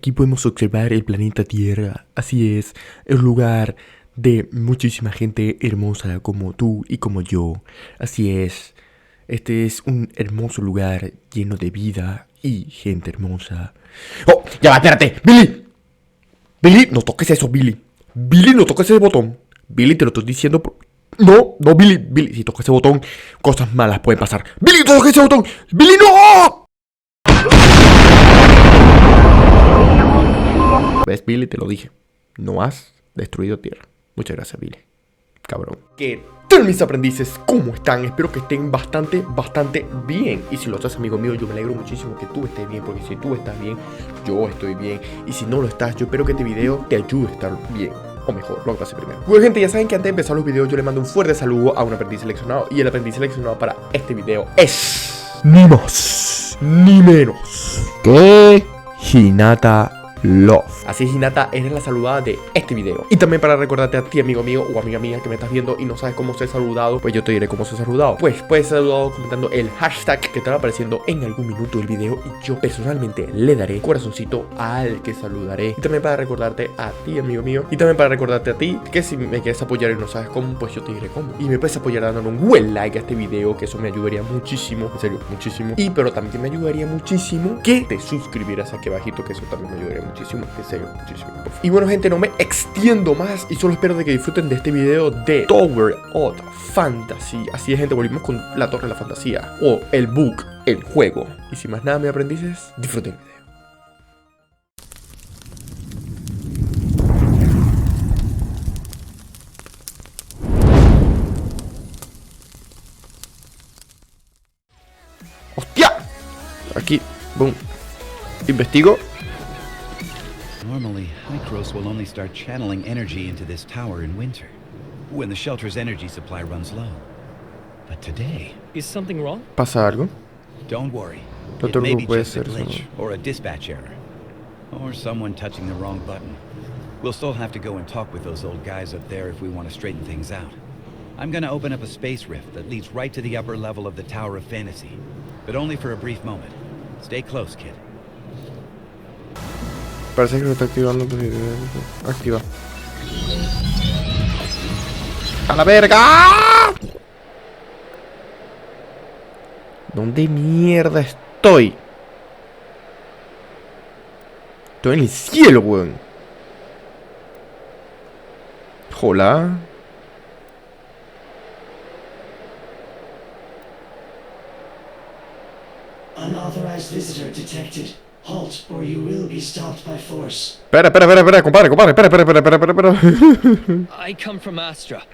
Aquí podemos observar el planeta Tierra. Así es un lugar de muchísima gente hermosa como tú y como yo. Así es. Este es un hermoso lugar lleno de vida y gente hermosa. ¡Oh! ¡Ya va! ¡Espérate! ¡Billy! ¡Billy! ¡No toques eso, Billy! ¡Billy, no toques ese botón! Billy, te lo estoy diciendo por... No, no, Billy. Billy, si tocas ese botón, cosas malas pueden pasar. ¡Billy, no toques ese botón! ¡Billy, no! ¿Ves, Billy? Te lo dije. No has destruido tierra. Muchas gracias, Billy. Cabrón. ¿Qué tal, mis aprendices? ¿Cómo están? Espero que estén bastante bien. Y si lo estás, amigo mío, yo me alegro muchísimo que tú estés bien. Porque si tú estás bien, yo estoy bien. Y si no lo estás, yo espero que este video te ayude a estar bien. O mejor, lo que pase primero. Bueno, gente, ya saben que antes de empezar los videos yo le mando un fuerte saludo a un aprendiz seleccionado. Y el aprendiz seleccionado para este video es... ni más, ni menos que... Hinata Love. Así es, Hinata, eres la saludada de este video. Y también para recordarte a ti, amigo mío o amiga mía que me estás viendo y no sabes cómo ser saludado, pues yo te diré cómo ser saludado. Pues puedes ser saludado comentando el hashtag que estará apareciendo en algún minuto del video y yo personalmente le daré corazoncito al que saludaré. Y también para recordarte a ti, amigo mío, y también para recordarte a ti que si me quieres apoyar y no sabes cómo, pues yo te diré cómo. Y me puedes apoyar dándole un buen like a este video, que eso me ayudaría muchísimo, en serio, muchísimo. Y pero también me ayudaría muchísimo que te suscribieras aquí abajito, que eso también me ayudaría muchísimo, en serio, muchísimo. Y bueno, gente, no me extiendo más y solo espero de que disfruten de este video de Tower of Fantasy. Así es, gente, volvimos con la Torre de la Fantasía o el book, el juego. Y sin más nada, mis aprendices, disfruten el video. ¡Hostia! Aquí, boom. Investigo. Normally, INICIO will only start channeling energy into this tower in winter, when the shelter's energy supply runs low. But today... Is something wrong? ¿Pasa algo? Don't worry. No It te may be preocupes, just a glitch, or a dispatch error. Or someone touching the wrong button. We'll still have to go and talk with those old guys up there if we want to straighten things out. I'm gonna open up a space rift that leads right to the upper level of the Tower of Fantasy. But only for a brief moment. Stay close, kid. Parece que lo está activando. Activa. ¡A la verga! ¿Dónde mierda estoy? Estoy en el cielo, weón. Hola. Unauthorized visitor detected. Halt, or you will be stopped by force. Espera, compadre, espera. I come from Astra,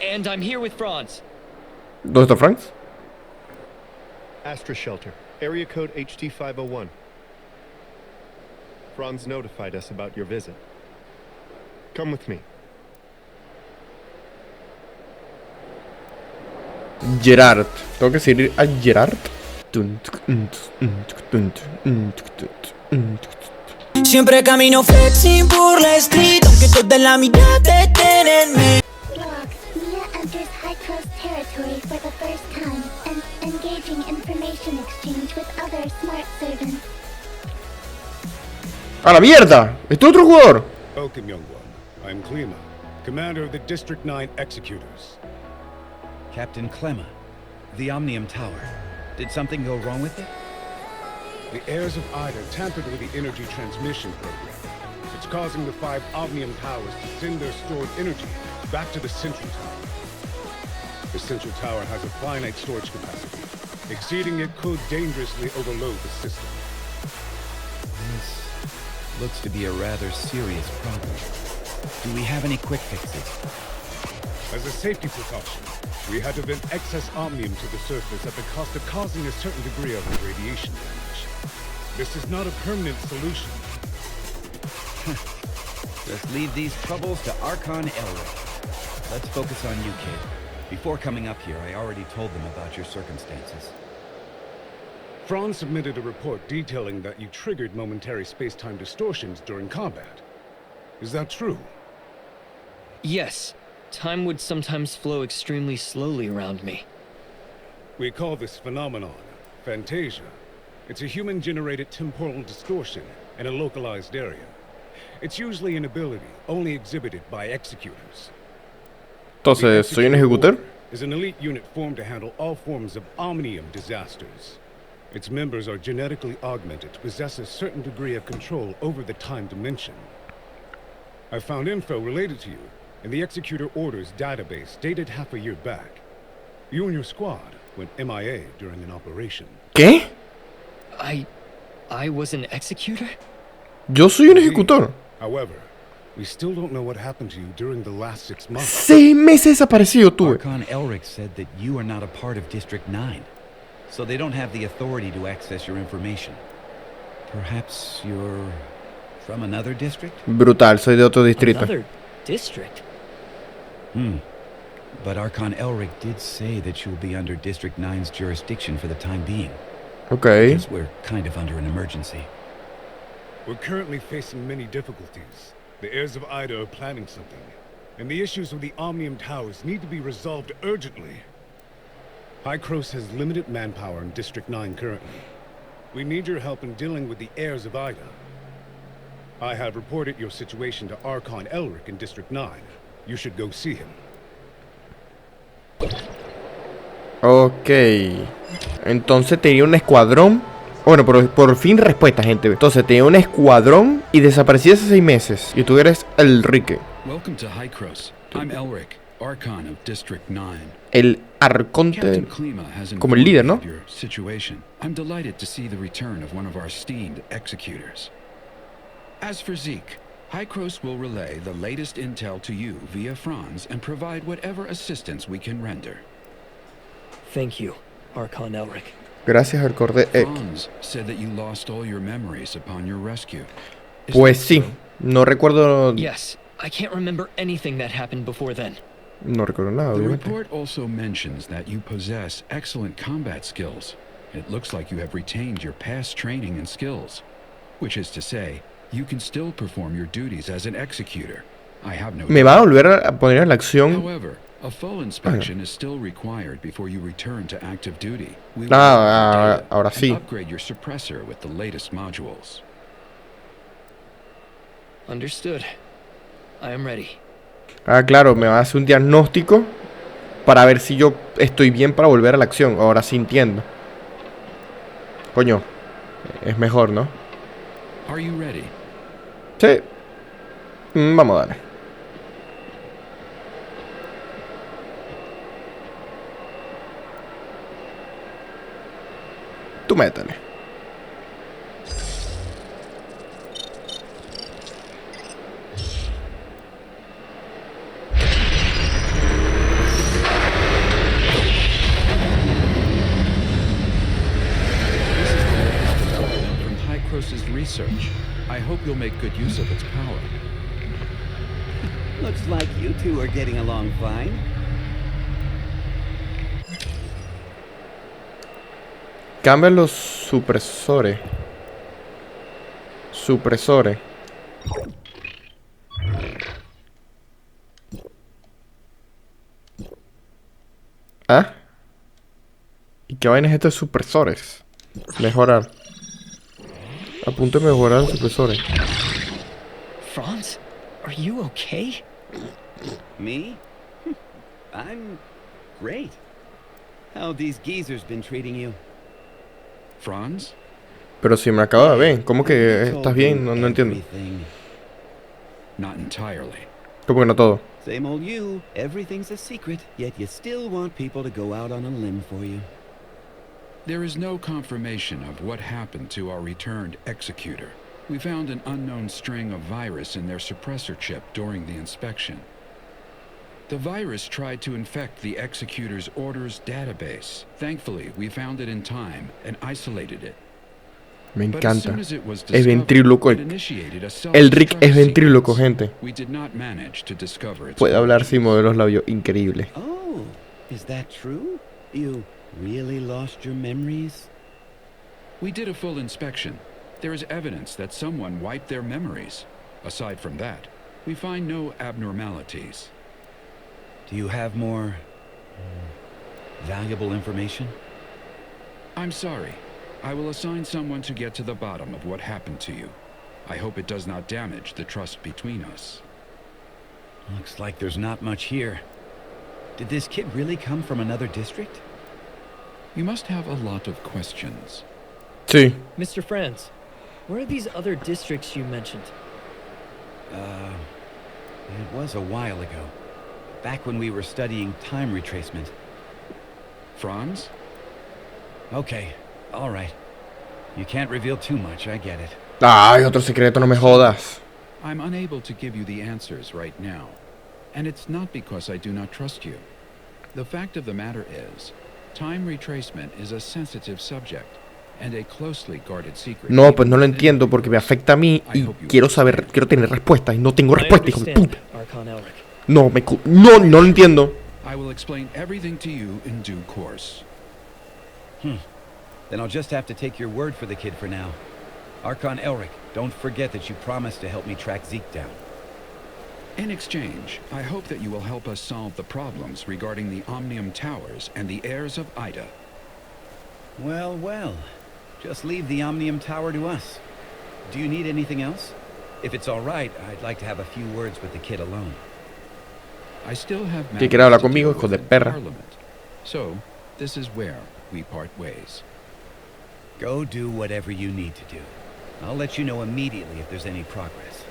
and I'm here with Franz. ¿Dónde está Franz? Astra Shelter, area code HT501. Franz notified us about your visit. Come with me. Gerard. ¿Tengo que seguir a Gerard? Siempre camino flexing por la street, aunque toda la mitad detenenme. Log, Mia enters high coast territory for the first time and engaging information exchange with other smart servants. ¡A la mierda! ¿Este otro jugador? Welcome, young one. I'm Klima, commander of the District 9 Executors. Captain Clemma, the Omnium Tower. Did something go wrong with it? The heirs of Ida tampered with the energy transmission program. It's causing the 5 Omnium towers to send their stored energy back to the central tower. The central tower has a finite storage capacity. Exceeding it could dangerously overload the system. This looks to be a rather serious problem. Do we have any quick fixes? As a safety precaution, we had to vent excess omnium to the surface at the cost of causing a certain degree of radiation damage. This is not a permanent solution. Just leave these troubles to Archon Elroy. Let's focus on you, kid. Before coming up here, I already told them about your circumstances. Franz submitted a report detailing that you triggered momentary space-time distortions during combat. Is that true? Yes. Time would sometimes flow extremely slowly around me. We call this phenomenon Fantasia. It's a human-generated temporal distortion in a localized area. It's usually an ability only exhibited by executors. Entonces, ¿soy un ejecutor? Is an elite unit formed to handle all forms of omnium disasters. Its members are genetically augmented to possess a certain degree of control over the time dimension. I found info related to you in the Executor Orders database dated half a year back. You and your squad went MIA during an operation. ¿Qué? I was an executor? Yo soy un ejecutor. However, we still don't know what happened to you during the last 6 months. 6 meses desaparecido tuve. Archon Elric said that you are not a part of District 9, so they don't have the authority to access your information. Perhaps you're from another district? Brutal, soy de otro distrito. Another district? But Archon Elric did say that you'll be under District 9's jurisdiction for the time being. Okay. Because we're kind of under an emergency. We're currently facing many difficulties. The heirs of Ida are planning something, and the issues with the Omnium Towers need to be resolved urgently. High Cross has limited manpower in District 9 currently. We need your help in dealing with the heirs of Ida. I have reported your situation to Archon Elric in District 9. You should go see him. Ok. Entonces tenía un escuadrón. Bueno, por fin respuesta, gente. Entonces tenía un escuadrón y desaparecí hace 6 meses. Y tú eres Elrique. Welcome to High Cross. I'm Elric, Archon of District 9. El arconte. Captain Klima has Como el líder, ¿no? informed me of your situation. I'm delighted to see the return of one of our esteemed executors. As for Zeke, High Cross will relay the latest intel to you via Franz and provide whatever assistance we can render. Thank you, Archon Elric. Gracias al corde. Franz said that you lost all your memories upon your rescue. Is Pues that sí. so? No recuerdo. Yes, I can't remember anything that happened before then. No recuerdo nada, The obviamente. report also mentions that you possess excellent combat skills. It looks like you have retained your past training and skills. Which is to say, you can still perform your duties as an executor. I have no Me va a volver a poner en la acción. However, a full inspection is still required before you return to active duty. We will Ahora and sí. upgrade your suppressor with the latest modules. Understood. I am ready. Claro, me va a hacer un diagnóstico para ver si yo estoy bien para volver a la acción. Ahora sí entiendo. Coño, es mejor, ¿no? Are you ready? Sí. Vamos a darle. Tú métele. From High Cross's research, I hope you'll make good use of its power. Looks like you two are getting along fine. Cambia los supresores. Supresores. ¿Ah? ¿Y qué vaina es esto de supresores? Mejorar. A punto de mejorar los supresores. Franz, are you okay? Me? I'm great. How have these geezers been treating you? Franz? Pero si me acabo de ver. ¿Cómo que estás bien? No entiendo. Everything. Not entirely. ¿Cómo que no todo? Same old you. Everything's a secret, yet you still want people to go out on a limb for you. There is no confirmation of what happened to our returned executor. We found an unknown string of virus in their suppressor chip during the inspection. The virus tried to infect the executor's orders database. Thankfully, we found it in time and isolated it. Me But as encanta. soon as it was Es discovered, ventríloco. it initiated a El Rick es self-destruct ventríloco, sequence. gente. We did not manage to discover its Puede hablar sin origins. mover los labios. Increíble. Oh, is that true? You really lost your memories? We did a full inspection. There is evidence that someone wiped their memories. Aside from that, we find no abnormalities. Do you have more valuable information? I'm sorry. I will assign someone to get to the bottom of what happened to you. I hope it does not damage the trust between us. Looks like there's not much here. Did this kid really come from another district? You must have a lot of questions. Sí. Mr. Franz, where are these other districts you mentioned? It was a while ago. Back when we were studying time retracement. Franz? Okay, all right. You can't reveal too much, I get it. Ay, otro secreto, no me jodas. I'm unable to give you the answers right now. And it's not because I do not trust you. The fact of the matter is, time retracement is a sensitive subject and a closely guarded secret. No, pues no lo entiendo porque me afecta a mí y quiero saber, quiero tener respuestas y no tengo respuestas, hijo de puta. No, no lo entiendo. I will explain everything to you in due course. Then I'll just have to take your word for the kid for now. Archon Elric, don't forget that you promised to help me track Zeke down. In exchange, I hope that you will help us solve the problems regarding the Omnium Towers and the heirs of Ida. Well, well. Just leave the Omnium Tower to us. Do you need anything else? If it's all right, I'd like to have a few words with the kid alone. I still have ¿Qué quiere hablar conmigo, hijo de perra? So, this is where we part ways. Go do whatever you need to do. I'll let you know immediately if there's any progress.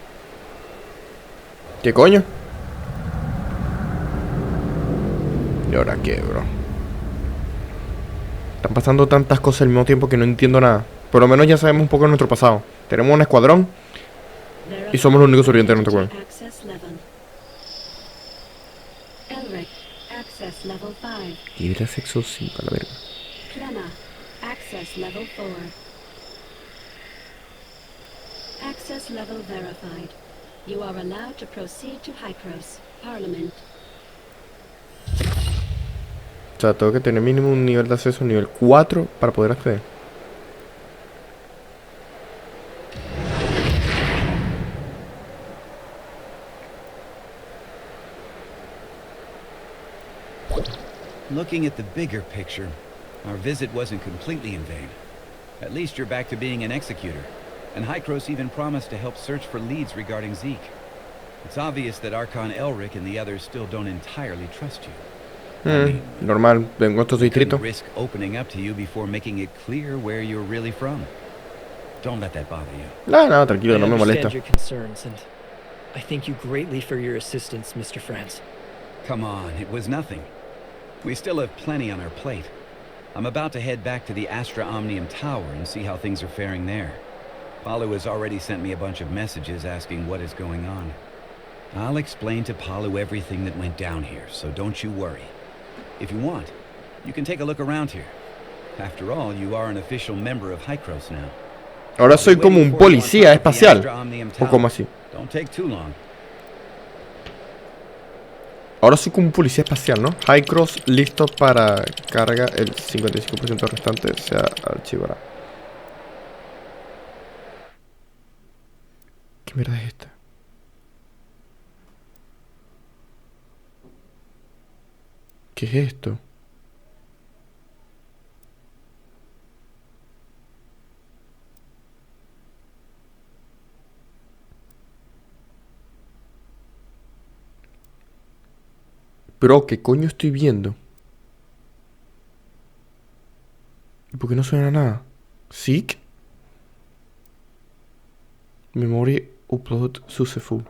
¿Qué coño? ¿Y ahora qué, bro? Están pasando tantas cosas al mismo tiempo que no entiendo nada. Por lo menos ya sabemos un poco de nuestro pasado. Tenemos un escuadrón y somos los únicos sobrevivientes de nuestro escuadrón. Libre sexo 5, a la verga. Access level 4. Access level verified. You are allowed to proceed to Hykros, Parliament. O sea, tengo que tener mínimo un nivel de acceso nivel 4 para poder acceder. Looking at the bigger picture, our visit wasn't completely in vain. At least you're back to being an executor. And Hykros even promised to help search for leads regarding Zeke. It's obvious that Archon Elric and the others still don't entirely trust you. Normal, vengo a estos distritos. Risk opening up to you before making it clear where you're really from. Don't let that bother you. No, tranquilo, no me molesta. I understand your concerns, and I thank you greatly for your assistance, Mr. Franz. Come on, it was nothing. We still have plenty on our plate. I'm about to head back to the Astra Omnium Tower and see how things are faring there. Palu has already sent me a bunch of messages asking what is going on. I'll explain to Palu everything that went down here, so don't you worry. If you want, you can take a look around here. After all, you are an official member of Hykros now. Ahora soy como un policía espacial. ¿O como así? Don't take too long. Ahora soy como un policía espacial, ¿no? Hykros listo para carga. El 55% restante se archivará. ¿Qué mierda es esta? ¿Qué es esto? Bro, ¿qué coño estoy viendo? ¿Y por qué no suena nada? ¿Sick? Memory upload successful.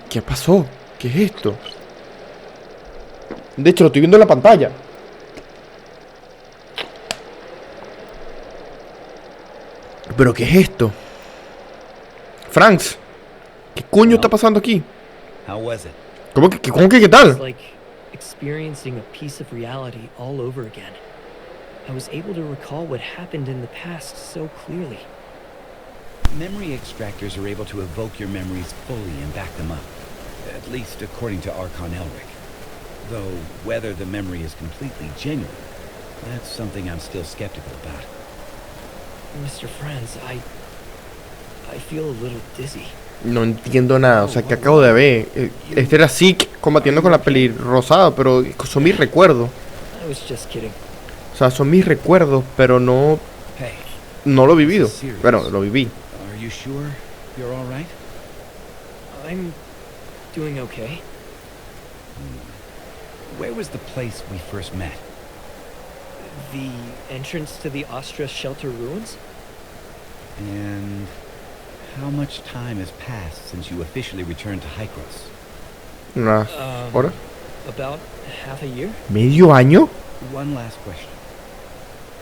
¿Qué pasó? ¿Qué es esto? De hecho, lo estoy viendo en la pantalla. ¿Pero qué es esto? Franz, ¿qué coño está pasando aquí? ¿Cómo que qué tal? It's like experiencing a piece of reality all over again. I was able to recall what happened in the past so clearly. Memory extractors are able to evoke your memories fully and back them up. At least according to Archon Elric. Though whether the memory is completely genuine, that's something I'm still skeptical about. Mr. Franz, I feel a little dizzy. No entiendo nada, o sea, que acabo de ver. Este era Zeke combatiendo con la peli rosada, pero son mis recuerdos. I was just kidding. O sea, son mis recuerdos, pero no lo he vivido. Bueno, lo viví. Are you sure you're all right? I'm doing okay. Where was the place we first met? The entrance to the Ostra shelter ruins? And how much time has passed since you officially returned to Hykros? Una hora. About half a year? ¿Medio año? One last question.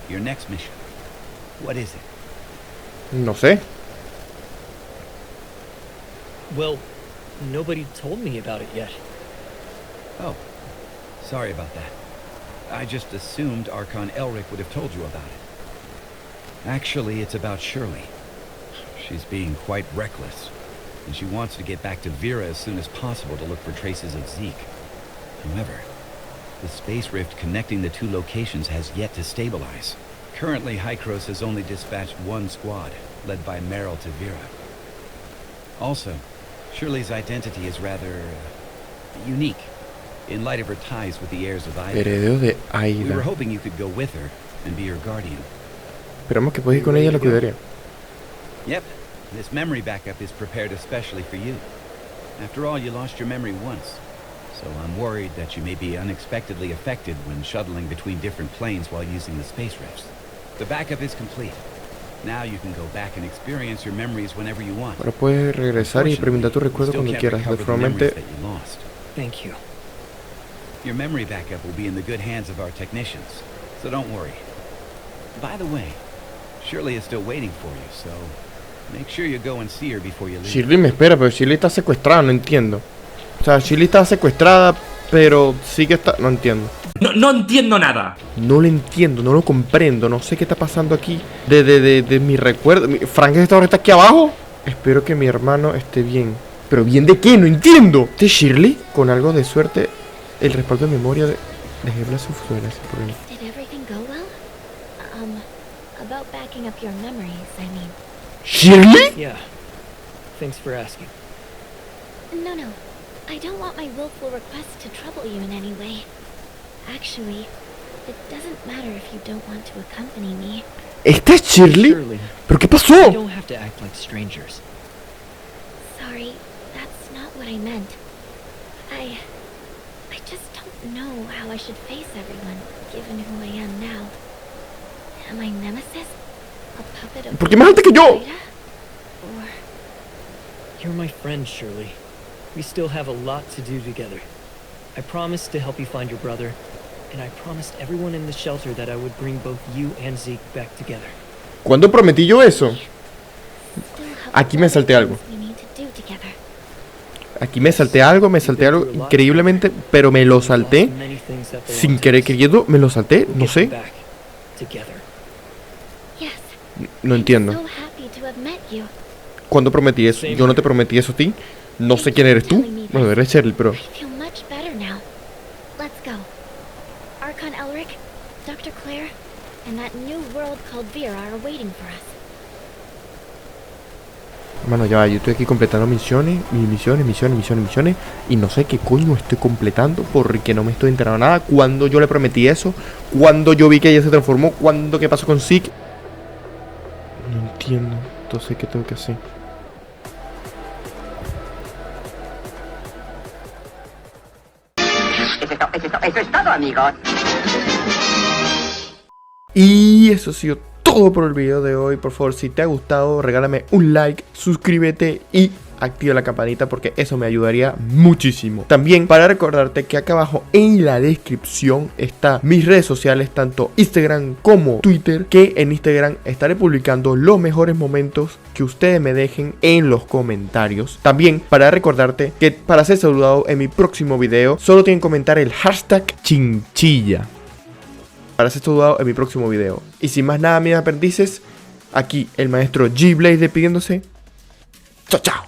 Your next mission. What is it? No sé. Well, nobody told me about it yet. Oh, sorry about that. I just assumed Archon Elric would have told you about it. Actually, it's about Shirley. She's being quite reckless, and she wants to get back to Vera as soon as possible to look for traces of Zeke. However, the space rift connecting the two locations has yet to stabilize. Currently, Hykros has only dispatched one squad, led by Meryl to Vera. Also, Shirley's identity is rather unique, in light of her ties with the heirs of Ida. Heredero de We were Aida. hoping you could go with her and be her guardian. Esperamos que puedas ir con ella, la cuidaría. Yep, this memory backup is prepared especially for you. After all, you lost your memory once, so I'm worried that you may be unexpectedly affected when shuttling between different planes while using the space rifts. The backup is complete. Now you can go back and experience your memories whenever you want. Ahora puedes regresar y experimentar tu recuerdo cuando quieras. Deformalmente. Thank you. Your memory backup will be in the good hands of our technicians, so don't worry. By the way, Shirley is still waiting for you, so make sure you go and see her before you leave. Shirley me espera, pero Shirley está secuestrada, no entiendo. O sea, Shirley está secuestrada, pero sí que está... No entiendo. No entiendo nada. No lo entiendo, no lo comprendo. No sé qué está pasando aquí. De mi recuerdo. Frank ahora está aquí abajo. Espero que mi hermano esté bien. ¿Pero bien de qué? No entiendo. ¿Este Shirley? Con algo de suerte, el respaldo de memoria de Hebla sus fueras. Did everything go well? About backing up your memories, I mean. ¿Shirley? Yeah. Thanks for asking. No. I don't want my willful request to trouble you in any way. Actually, it doesn't matter if you don't want to accompany me. ¿Esta es Shirley? Shirley, ¿Pero qué pasó? you don't have to act like strangers. Sorry, that's not what I meant. I just don't know how I should face everyone, given who I am now. Am I Nemesis? A puppet of... ¿Por qué más alta que yo? Or... You're my friend, Shirley. We still have a lot to do together. I promised to help you find your brother, and I promised everyone in the shelter that I would bring both you and Zeke back together. ¿Cuándo prometí yo eso? Aquí me salté algo. Aquí me salté algo increíblemente, pero me lo salté sin querer queriendo, me lo salté, no sé. No entiendo. ¿Cuándo prometí eso? Yo no te prometí eso a ti. No sé quién eres tú. Bueno, eres Shirley, pero... Archon Elric, Dr. Claire, and that new world called Vera are waiting for us. Mano, ya va, yo estoy aquí completando misiones, y no sé qué coño estoy completando porque no me estoy enterando nada. Cuando yo le prometí eso, cuando yo vi que ella se transformó, cuando qué pasó con Zeke. No entiendo, entonces qué tengo que hacer. Eso es todo, amigos. Y eso ha sido todo por el video de hoy. Por favor, si te ha gustado, regálame un like, suscríbete y activa la campanita porque eso me ayudaría muchísimo. También para recordarte que acá abajo en la descripción está mis redes sociales, tanto Instagram como Twitter, que en Instagram estaré publicando los mejores momentos que ustedes me dejen en los comentarios. También para recordarte que para ser saludado en mi próximo video solo tienen que comentar el hashtag chinchilla para ser saludado en mi próximo video. Y sin más nada, mis aprendices, aquí el maestro G-Blaze despidiéndose. Chao, chao.